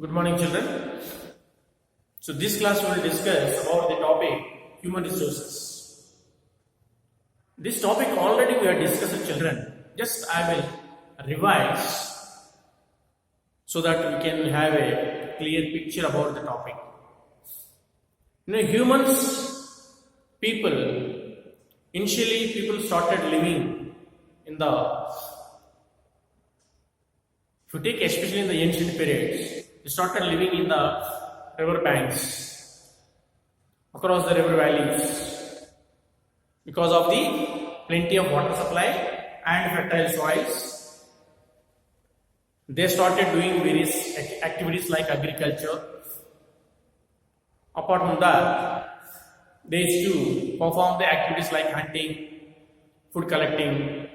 Good morning, children. So this class will discuss about the topic human resources. This topic already we have discussed, children. Just I will revise so that we can have a clear picture about the topic. Humans, initially people started living in the, if you take especially in the ancient periods, they started living in the river banks, across the river valleys, because of the plenty of water supply and fertile soils. They started doing various activities like agriculture. Apart from that, they used to perform the activities like hunting, food collecting,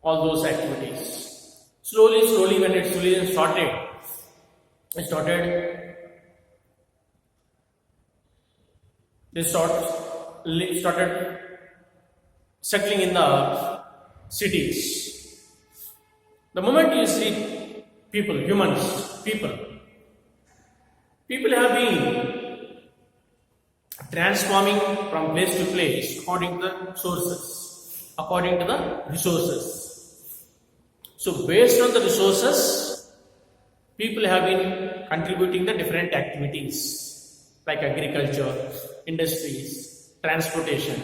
all those activities. Slowly, when it started they started settling in the cities. The moment you see people have been transforming from place to place according to the sources, according to the resources. So based on the resources, people have been contributing the different activities like agriculture, industries, transportation,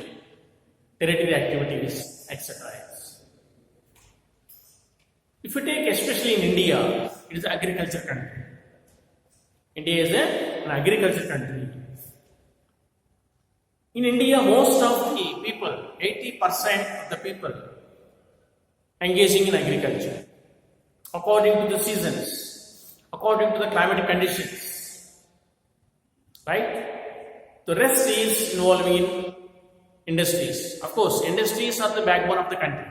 territory activities, etc. If you take especially in India, it is an agriculture country. India is an agriculture country. In India, most of the people, 80% of the people engaging in agriculture, according to the seasons, according to the climatic conditions, right? The rest is involving in industries. Of course, industries are the backbone of the country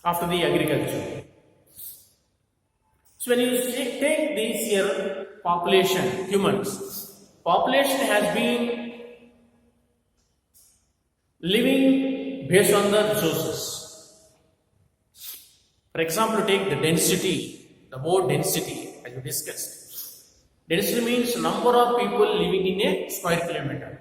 after the agriculture. So when you take this here population, humans, population has been living based on the resources. For example, take the density, the word density as we discussed. Density means number of people living in a square kilometer.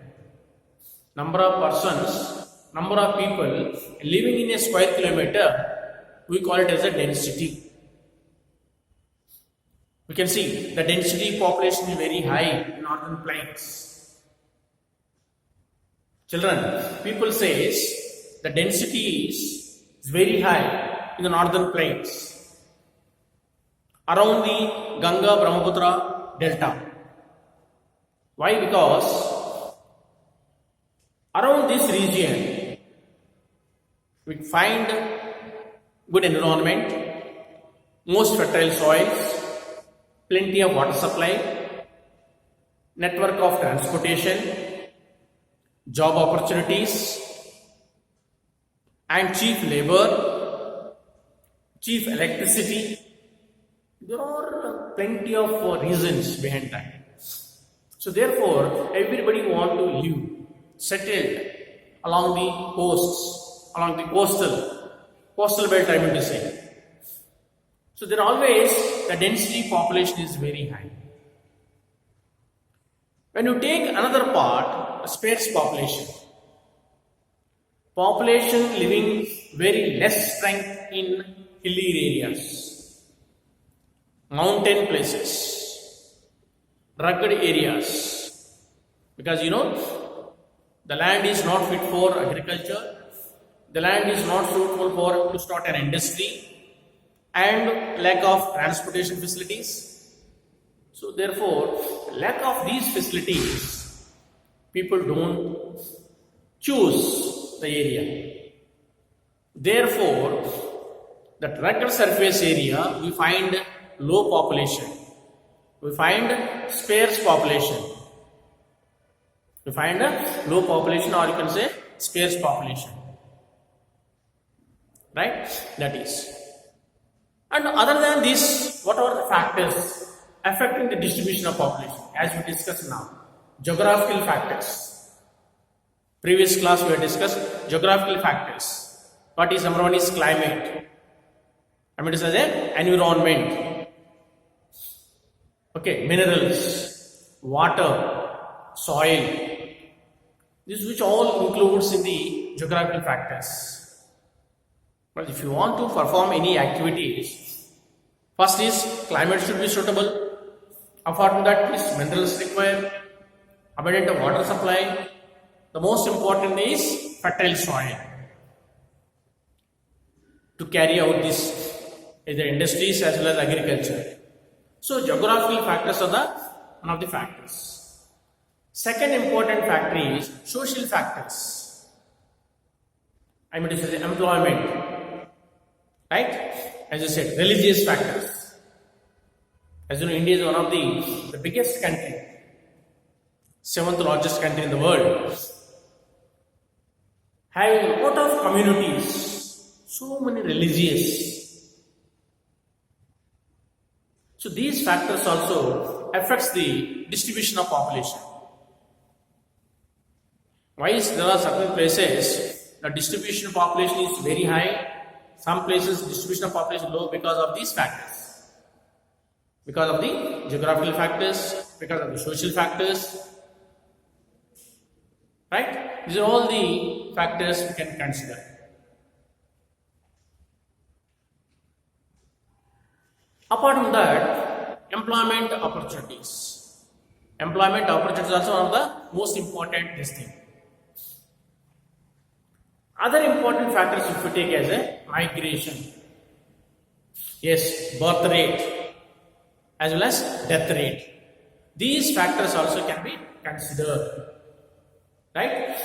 Number of persons, number of people living in a square kilometer, we call it as a density. We can see the density population is very high in northern plains. Children, people says the density is very high in the northern plains around the Ganga Brahmaputra delta. Why? Because around this region we find good environment, most fertile soils, plenty of water supply, network of transportation, job opportunities, and cheap labor, cheap electricity. There are plenty of reasons behind that. So therefore, everybody want to live settled along the coasts, along the coastal belt, I mean to say. So there always the density population is very high. When you take another part, sparse population living very less strength in hilly areas, mountain places, rugged areas, because the land is not fit for agriculture, the land is not suitable to start an industry, and lack of transportation facilities. So therefore, lack of these facilities, people don't choose the area. Therefore, the rugged surface area, we find low population. We find sparse population. We find a low population, or you can say sparse population. Right? That is. And other than this, what are the factors affecting the distribution of population? As we discussed now, geographical factors. Previous class we have discussed geographical factors. What is number one is climate. I mean to say environment. Okay, minerals, water, soil. This which all includes in the geographical factors. But if you want to perform any activities, first is climate should be suitable. Apart from that is minerals required, abundant water supply. The most important is fertile soil to carry out this either industries as well as agriculture. So geographical factors are the one of the factors. Second important factor is social factors. I mean to say the employment, right? As I said, religious factors. As you know, India is one of the biggest country, seventh largest country in the world, having a lot of communities, so many religious. So these factors also affects the distribution of population. Whilst there are certain places the distribution of population is very high, some places distribution of population is low because of these factors. Because of the geographical factors, because of the social factors. Right? These are all the factors we can consider. Apart from that, employment opportunities. Employment opportunities is also one of the most important thing. Other important factors if we take as a migration. Yes, birth rate as well as death rate. These factors also can be considered. Right?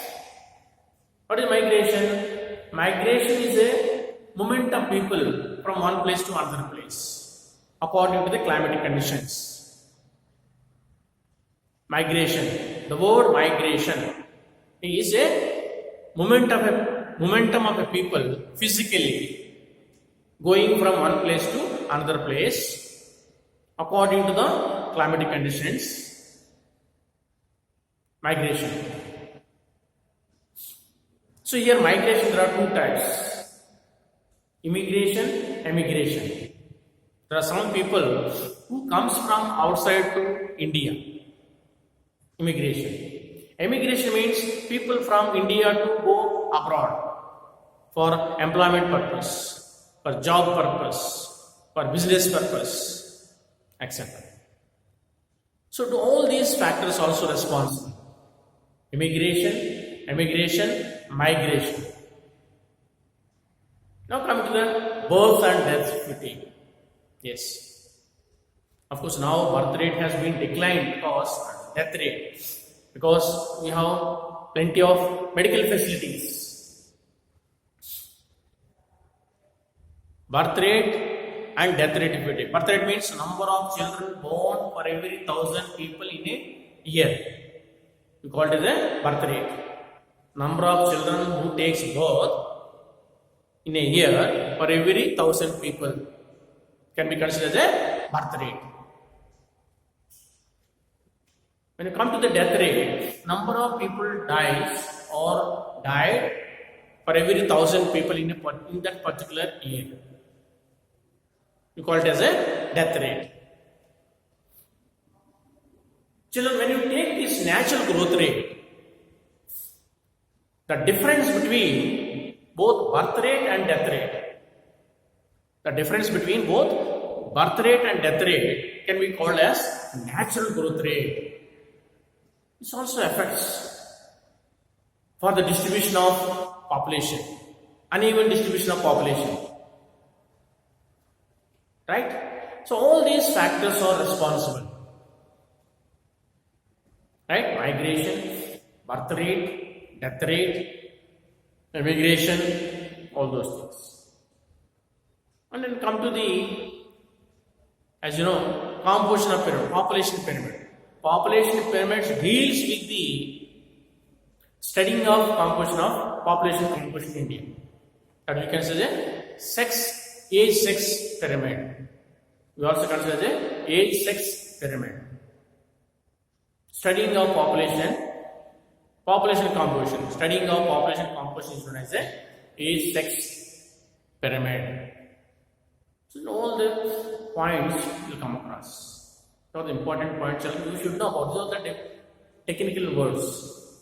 What is migration? Migration is a movement of people from one place to another place according to the climatic conditions. Migration. The word migration is a momentum of a people physically going from one place to another place according to the climatic conditions. Migration. So here migration, there are two types, immigration, emigration. There are some people who comes from outside to India, immigration. Emigration means people from India to go abroad for employment purpose, for job purpose, for business purpose, etc. So to all these factors also responsible. Immigration, emigration, migration. Now come to the birth and death if you take. Yes. Of course now birth rate has been declined because death rate. Because we have plenty of medical facilities. Birth rate and death rate if you take. Birth rate means number of children born for every 1,000 people in a year. We call it as a birth rate. Number of children who takes birth in a year for every 1,000 people can be considered as a birth rate. When you come to the death rate, number of people dies or died for every 1,000 people in that particular year. We call it as a death rate. Children, when you take this natural growth rate, the difference between both birth rate and death rate, the difference between both birth rate and death rate can be called as natural growth rate. This also affects for the distribution of population, uneven distribution of population. Right? So all these factors are responsible. Right? Migration, birth rate, death rate, immigration, all those things. And then come to the, as you know, composition of pyramid, population pyramid. Population pyramids deals with the studying of composition of population composition in India. That we consider age-sex pyramid. We also consider the age-sex pyramid. Studying of population composition. Studying of population composition is known as the age-sex pyramid. So all the points will come across. Now the important point, children, you should know about these are the technical words.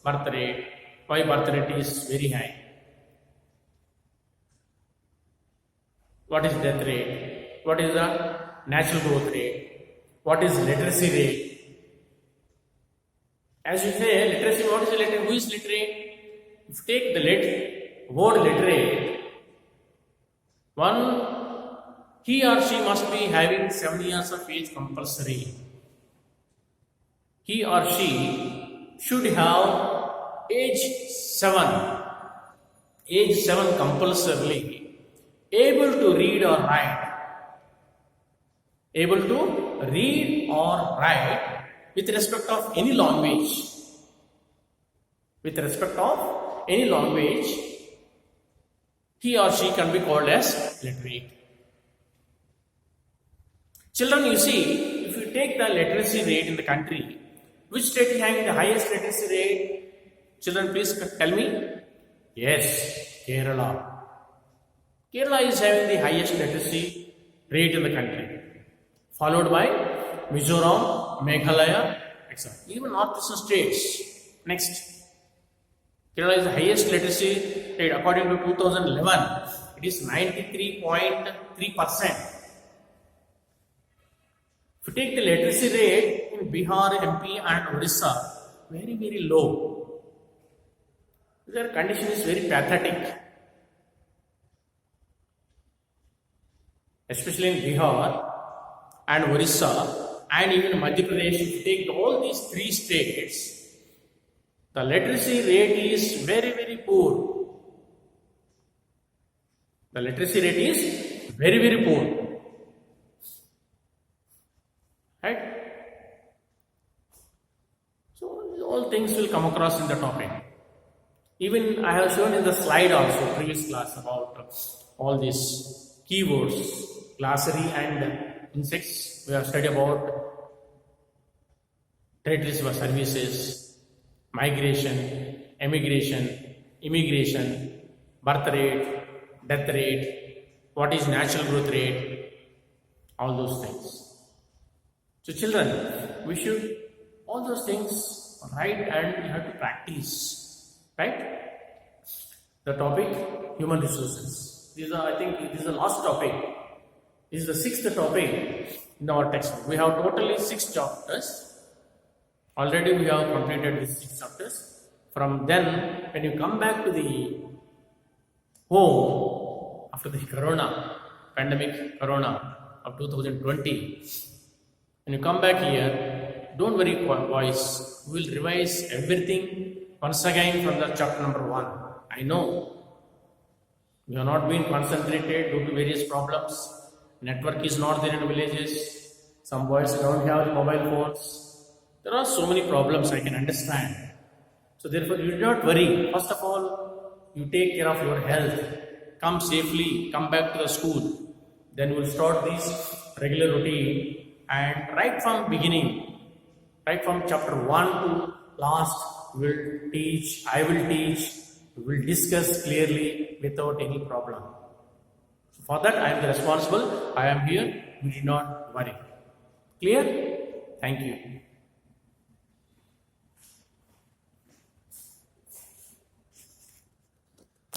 Birth rate, why birth rate is very high. What is death rate? What is the natural growth rate? What is literacy rate? As you say, literacy, what is literate? Who is literate? If you take the word literate, one, he or she must be having 7 years of age compulsory. He or she should have age 7 compulsorily, able to read or write with respect of any language. With respect of any language, he or she can be called as literate. Children, you see, if you take the literacy rate in the country, which state is having the highest literacy rate? Children, please tell me. Yes, Kerala. Kerala is having the highest literacy rate in the country, followed by Mizoram, Meghalaya, etc. Even northeastern states. Next. Kerala is the highest literacy rate according to 2011. It is 93.3%. If you take the literacy rate in Bihar, MP and Odisha, very, very low. Their condition is very pathetic. Especially in Bihar and Odisha and even Madhya Pradesh, if you take all these 3 states, the literacy rate is very, very poor. The literacy rate is very, very poor. Right? So, all things will come across in the topic. Even I have shown in the slide also, previous class, about all these keywords, glossary and insects. We have studied about trade receiver services, migration, emigration, immigration, birth rate, death rate, what is natural growth rate, all those things. So children, we should all those things write and we have to practice, right? The topic, human resources. I think this is the last topic. This is the 6th topic in our textbook. We have totally 6 chapters. Already we have completed these 6 chapters. From then, when you come back to the home after the pandemic corona of 2020, when you come back here, don't worry boys, we will revise everything once again from the chapter number 1. I know you have not been concentrated due to various problems. Network is not there in villages. Some boys don't have mobile phones. There are so many problems, I can understand. So therefore, you do not worry. First of all, you take care of your health. Come safely, come back to the school. Then we'll start this regular routine. And right from beginning, right from chapter 1 to last, I will teach, we will discuss clearly without any problem. So for that, I am the responsible. I am here. You do not worry. Clear? Thank you.